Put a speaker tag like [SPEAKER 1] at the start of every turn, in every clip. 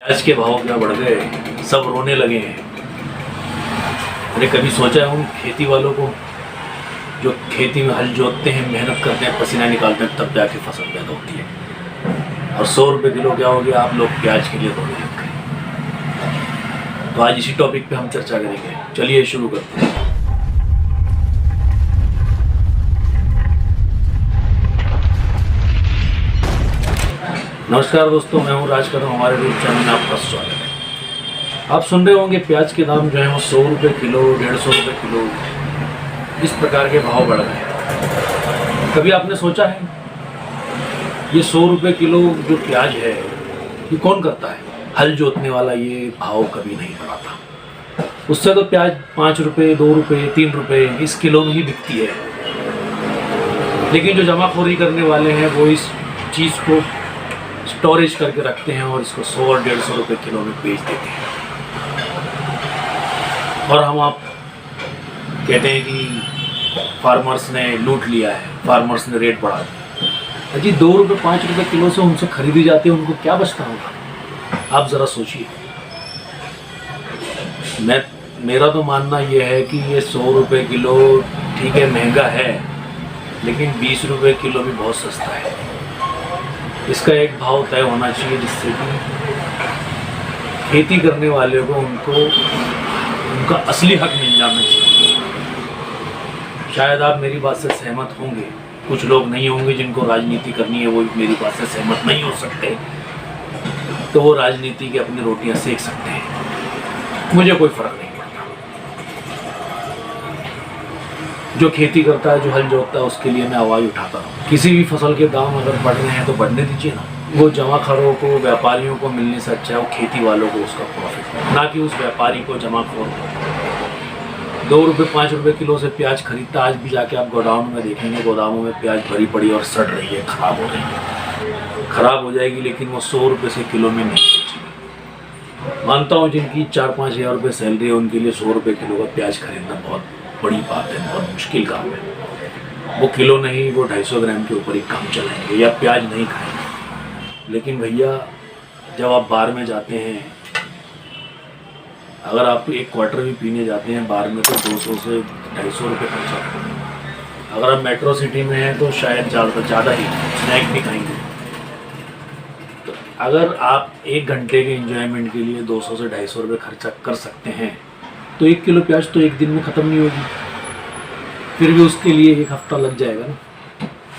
[SPEAKER 1] प्याज के भाव क्या बढ़ गए, सब रोने लगे हैं। अरे कभी सोचा है उन खेती वालों को जो खेती में हल जोतते हैं, मेहनत करते हैं, पसीना निकालते हैं, तब जाके फसल पैदा होती है। और 100 रुपये किलो क्या हो गया, आप लोग प्याज के लिए रोने लग गए। तो आज इसी टॉपिक पे हम चर्चा करेंगे। चलिए शुरू करते हैं। नमस्कार दोस्तों, मैं हूँ राज कदम। हमारे यूट्यूब चैनल में आपका स्वागत है। आप सुन रहे होंगे प्याज के दाम जो है वो 100 रुपये किलो, 150 रुपये किलो, इस प्रकार के भाव बढ़ गए। कभी आपने सोचा है ये 100 रुपये किलो जो प्याज है ये कौन करता है? हल जोतने वाला ये भाव कभी नहीं बढ़ाता। उससे तो प्याज 5 रुपये, 2 रुपये, 3 रुपये इस किलो में ही बिकती है। लेकिन जो जमाखोरी करने वाले हैं वो इस चीज़ को स्टोरेज करके रखते हैं और इसको 100 और 150 रुपये किलो में बेच देते हैं। और हम आप कहते हैं कि फार्मर्स ने लूट लिया है, फार्मर्स ने रेट बढ़ा दिया। अजी 2 रुपये 5 रुपये किलो से उनसे खरीदी जाती है, उनको क्या बचता होगा? आप ज़रा सोचिए। मेरा तो मानना ये है कि ये 100 रुपये किलो ठीक है, महंगा है, लेकिन 20 रुपये किलो भी बहुत सस्ता है। इसका एक भाव तय होना चाहिए जिससे कि खेती करने वाले को उनका असली हक मिल जाना चाहिए। शायद आप मेरी बात से सहमत होंगे, कुछ लोग नहीं होंगे जिनको राजनीति करनी है, वो मेरी बात से सहमत नहीं हो सकते, तो वो राजनीति की अपनी रोटियां सेक सकते हैं, मुझे कोई फ़र्क नहीं पड़ता। जो खेती करता है, जो हल जोतता है, उसके लिए मैं आवाज़ उठाता हूँ। किसी भी फसल के दाम अगर बढ़ रहे हैं तो बढ़ने दीजिए ना। वो जमाखोरों को, व्यापारियों को मिलने से अच्छा है वो खेती वालों को उसका प्रॉफिट, ना कि उस व्यापारी को, जमाखोर को। 2 रुपये 5 रुपये किलो से प्याज खरीदता। आज भी जाके आप गोदाम में देखेंगे, गोदामों में प्याज भरी पड़ी और सड़ रही है, ख़राब हो रही है। ख़राब हो जाएगी, लेकिन वो 100 रुपये से किलो में नहीं बेचेगी। मानता हूँ जिनकी 4-5 हज़ार रुपये सैलरी है उनके लिए 100 रुपये किलो का प्याज खरीदना बहुत बड़ी बात है, बहुत मुश्किल काम है। वो किलो नहीं, वो 250 ग्राम के ऊपर ही काम चलाएंगे या प्याज नहीं खाएंगे। लेकिन भैया जब आप बार में जाते हैं, अगर आप एक क्वार्टर भी पीने जाते हैं बार में, तो 200 से 250 रुपये खर्चा करते हैं। अगर आप मेट्रो सिटी में हैं तो शायद ज़्यादा ही स्नैक भी खाएंगे। तो अगर आप 1 घंटे के एंजॉयमेंट के लिए 200 से 250 रुपये खर्चा कर सकते हैं तो 1 किलो प्याज तो एक दिन में ख़त्म नहीं होगी। फिर भी उसके लिए 1 हफ़्ता लग जाएगा ना।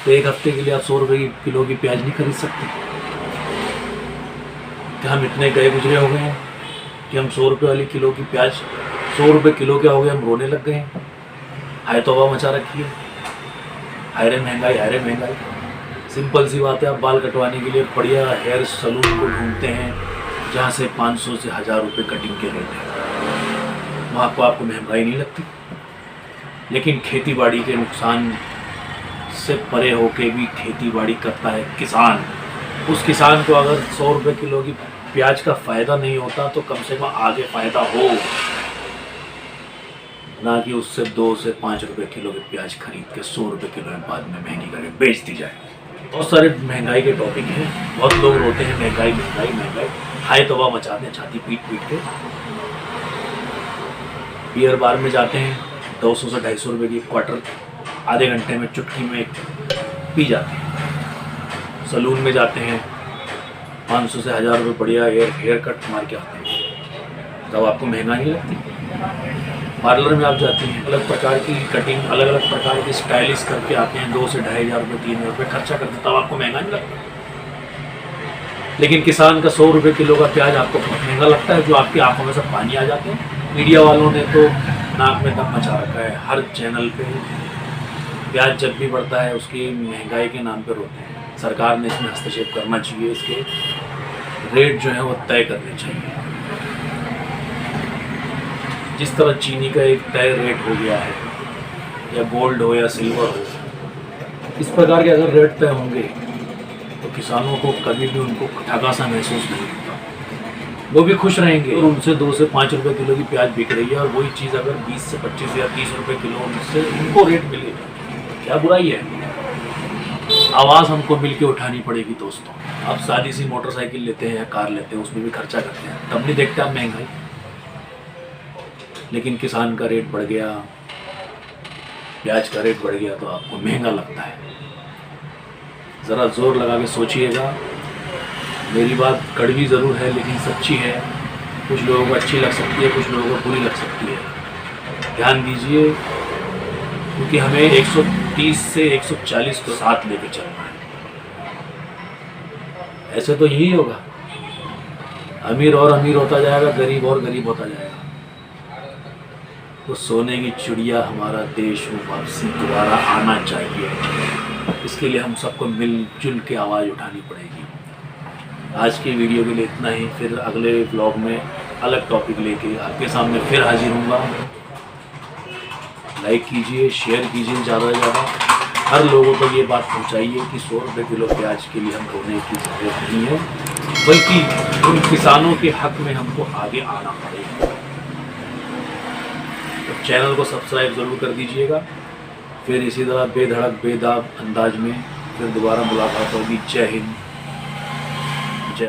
[SPEAKER 1] तो 1 हफ़्ते के लिए आप 100 रुपये किलो की प्याज नहीं खरीद सकते। क्या हम इतने गए गुजरे हो गए हैं कि हम 100 रुपये वाली किलो की प्याज, 100 रुपये किलो क्या हो गया, हम रोने लग गए हैं? हाय तौबा मचा रखी है, हाय रे महंगाई, हाय रे महंगाई। सिंपल सी बात है, आप बाल कटवाने के लिए बढ़िया हेयर सलून को ढूंढते हैं जहाँ से 500 से 1000 रुपये कटिंग के रेट हैं। वहाँ पर आपको महंगाई नहीं लगती। लेकिन खेतीबाड़ी के नुकसान से परे होके भी खेतीबाड़ी करता है किसान। उस किसान को अगर 100 रुपये किलो की प्याज का फ़ायदा नहीं होता तो कम से कम आगे फ़ायदा हो, ना कि उससे 2 से 5 रुपये किलो की प्याज खरीद के 100 रुपये किलो में बाद में महंगी करके बेच दी जाए। बहुत सारे महंगाई के टॉपिक हैं, बहुत लोग रोते हैं महंगाई महंगाई महंगाई, हाय तौबा मचाते हैं छाती पीट पीट के। बियर बार में जाते हैं, 200 से 250 रुपये की क्वार्टर आधे घंटे में चुटकी में पी जाते हैं। सलून में जाते हैं, 500 से 1000 रुपये बढ़िया हेयर कट मार के आते हैं, तब आपको महंगा नहीं लगती। पार्लर में आप जाते हैं, अलग प्रकार की कटिंग, अलग अलग प्रकार की स्टाइलिश करके आते हैं, 2 से 2,500 रुपये, 3 रुपये खर्चा करते हैं, तब आपको महंगा नहीं लगता। लेकिन किसान का 100 रुपये किलो का प्याज आपको बहुत महंगा लगता है, जो आपकी आंखों में सब पानी आ जाते हैं। मीडिया वालों ने तो नाक में दम मचा रखा है, हर चैनल पे प्याज जब भी बढ़ता है उसकी महंगाई के नाम पे रोते हैं। सरकार ने इसमें हस्तक्षेप करना चाहिए, इसके रेट जो है वो तय करने चाहिए। जिस तरह चीनी का एक तय रेट हो गया है, या गोल्ड हो या सिल्वर हो, इस प्रकार के अगर रेट तय होंगे तो किसानों को कभी भी उनको ठगा सा महसूस नहीं होता, वो भी खुश रहेंगे। और उनसे 2 से 5 रुपये किलो की प्याज बिक रही है और वही चीज़ अगर 20 से 25 या 30 रुपये किलो उनसे उनको रेट मिले, क्या बुराई है? आवाज़ हमको मिलके उठानी पड़ेगी दोस्तों। आप सादी सी मोटरसाइकिल लेते हैं या कार लेते हैं, उसमें भी खर्चा करते हैं, तब नहीं देखते आप महंगाई। लेकिन किसान का रेट बढ़ गया, प्याज का रेट बढ़ गया तो आपको महंगा लगता है। ज़रा ज़ोर लगा के सोचिएगा। मेरी बात कड़वी ज़रूर है लेकिन सच्ची है। कुछ लोगों को अच्छी लग सकती है, कुछ लोगों को बुरी लग सकती है। ध्यान दीजिए, क्योंकि हमें 130 से 140 को साथ लेके चलना है। ऐसे तो यही होगा, अमीर और अमीर होता जाएगा, गरीब और गरीब होता जाएगा। तो सोने की चिड़िया हमारा देश वापसी दोबारा आना चाहिए। इसके लिए हम सबको मिलजुल के आवाज़ उठानी पड़ेगी। आज की वीडियो के लिए इतना ही। फिर अगले व्लॉग में अलग टॉपिक लेके आपके सामने फिर हाजिर हूँगा। लाइक कीजिए, शेयर कीजिए ज़्यादा से ज़्यादा। हर लोगों को ये बात पहुँचाइए कि 100 रुपये किलो प्याज के लिए हम रोने की ज़रूरत नहीं है, बल्कि उन किसानों के हक में हमको आगे आना पड़ेगा। तो चैनल को सब्सक्राइब ज़रूर कर दीजिएगा। फिर इसी तरह बेधड़क बेदाग अंदाज में फिर दोबारा मुलाकात होगी। जय हिंद।